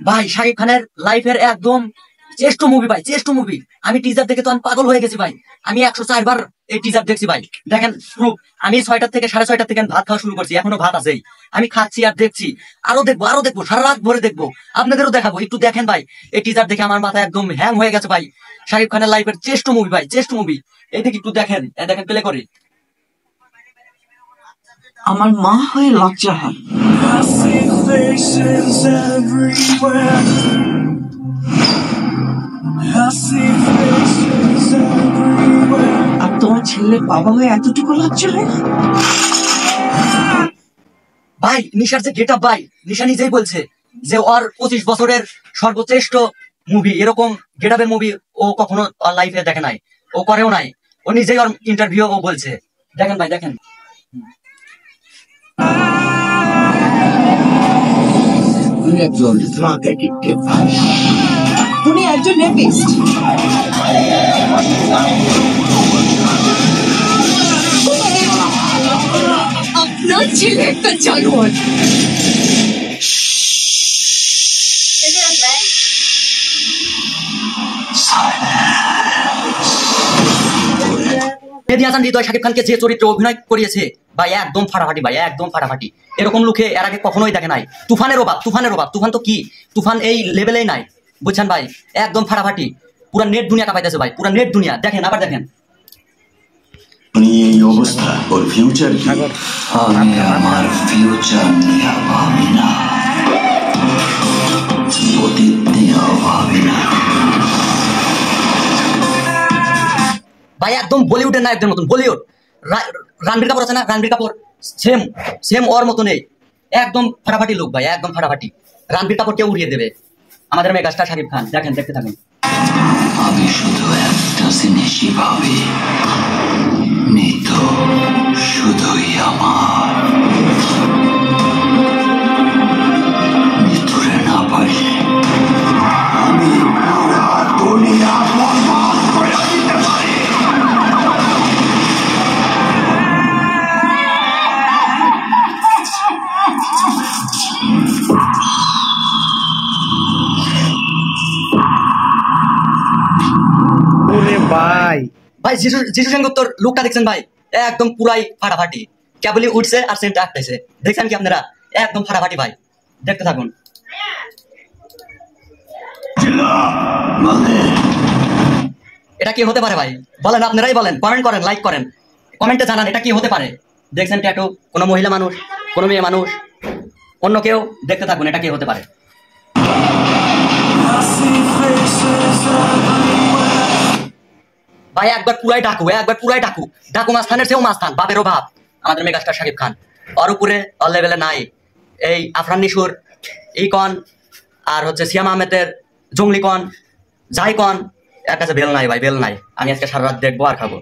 ভাই শাকিব খানের লাইফের একদম শ্রেষ্ঠ মুভি ভাই, শ্রেষ্ঠ মুভি। আমি টিজার দেখে তো আমি পাগল হয়ে গেছি ভাই। আমি 104 বার এই টিজার দেখছি ভাই। দেখেন প্রুফ, আমি 6টা থেকে 6:30 থেকে ভাত খাওয়া শুরু করছি, এখনো ভাত আছেই। আমি খাচ্ছি আর দেখছি, আরো দেখবো আরো দেখবো, সারা রাত ভরে দেখবো, আপনাদেরও দেখাবো। একটু দেখেন ভাই, এই টিজার দেখে আমার মাথা একদম হ্যাং হয়ে গেছে ভাই। শাকিব খানের লাইফের শ্রেষ্ঠ মুভি ভাই, শ্রেষ্ঠ মুভি। এই দেখি একটু দেখেন, দেখেন প্লে করে। আমার মা হয়ে লজ্জা হয়। আর তোমার ছেলের বাবা হয়ে এতটুকু লজ্জা হয় না? ভাই নিশার যে গেট আপ ভাই, নিশা নিজেই বলছে যে ওর 25 বছরের সর্বশ্রেষ্ঠ মুভি, এরকম গেট আপের মুভি ও কখনো লাইফে দেখে নাই, ও করেও নাই। ও নিজেই ওর ইন্টারভিউ ও বলছে। দেখেন ভাই দেখেন। তুমি একজন রেপিস্ট। আপনার ছেলে একটা জানোয়ার। মেহেদী হাসান হৃদয় শাকিব খানকে যে চরিত্রে অভিনয় করিয়েছে ভাই, একদম ফাটাফাটি ভাই, একদম ফাটাফাটি। এরকম লুকে এর আগে কখনোই দেখে নাই। তুফানের অভাব, তুফানের অভাব। তুফান তো কি, তুফান এই লেভেলেই নাই, বুঝছেন ভাই? একদম ফাটাফাটি, পুরা নেট দুনিয়া কাঁপাইতেছে ভাই, পুরা নেট দুনিয়া। দেখেন আবার দেখেন। এই অবস্থা, ওর ফিউচার কি? আমি আমার ফিউচার নিয়ে ভাবি না, অতীত নিয়ে ভাবি না ভাই। একদম বলিউডের নায়কদের মতন, বলিউড। রণবীর কাপুর আছে না, রণবীর কাপুর সেম সেম ওর মতো নেই। একদম ফাটাফাটি লোক ভাই, একদম ফাটাফাটি। রণবীর কাপুরকে উড়িয়ে দেবে আমাদের মেগাস্টার শাকিব খান। দেখেন, দেখতে থাকুন। আমি শুধু একটা জিনিসই ভাবি, মৃত্যু শুধুই আমার। মৃত্যুরে না পারলে আমি পুরা দুনিয়া বরবাদ করে দিতে পারি। ভাই ভাই যিশু সেনগুপ্তর লুকটা দেখছেন ভাই, একদম পুরাই ফাটাফাটি। কেবলই উঠছে আর সেন্ট আটতেছে, দেখছেন কি আপনারা? একদম ফাটাফাটি ভাই, দেখতে থাকুন। এটা কি হতে পারে ভাই? বলেন, আপনারাই বলেন, কমেন্ট করেন, লাইক করেন, কমেন্টে জানান এটা কি হতে পারে। দেখছেন ট্যাটু, কোনো মহিলা মানুষ, কোনো মেয়ে মানুষ, অন্য কেউ? দেখতে থাকুন, এটা কি হতে পারে। ভাই একবার পুরাই ডাকু, একবার পুরাই ডাকু। ডাকু মাস্তানের চেয়েও মাস্তান, বাপেরও বাপ আমাদের মেগাস্টার শাকিব খান। ওর উপরে অল লেভেলে নাই এই আফরান নিশুর ইকন, আর হচ্ছে সিয়াম আহমেদের জঙ্গলি কন, যাই কন, এর কাছে বেল নাই ভাই, বেল নাই। আমি আজকে সারা রাত দেখবো আর খাবো।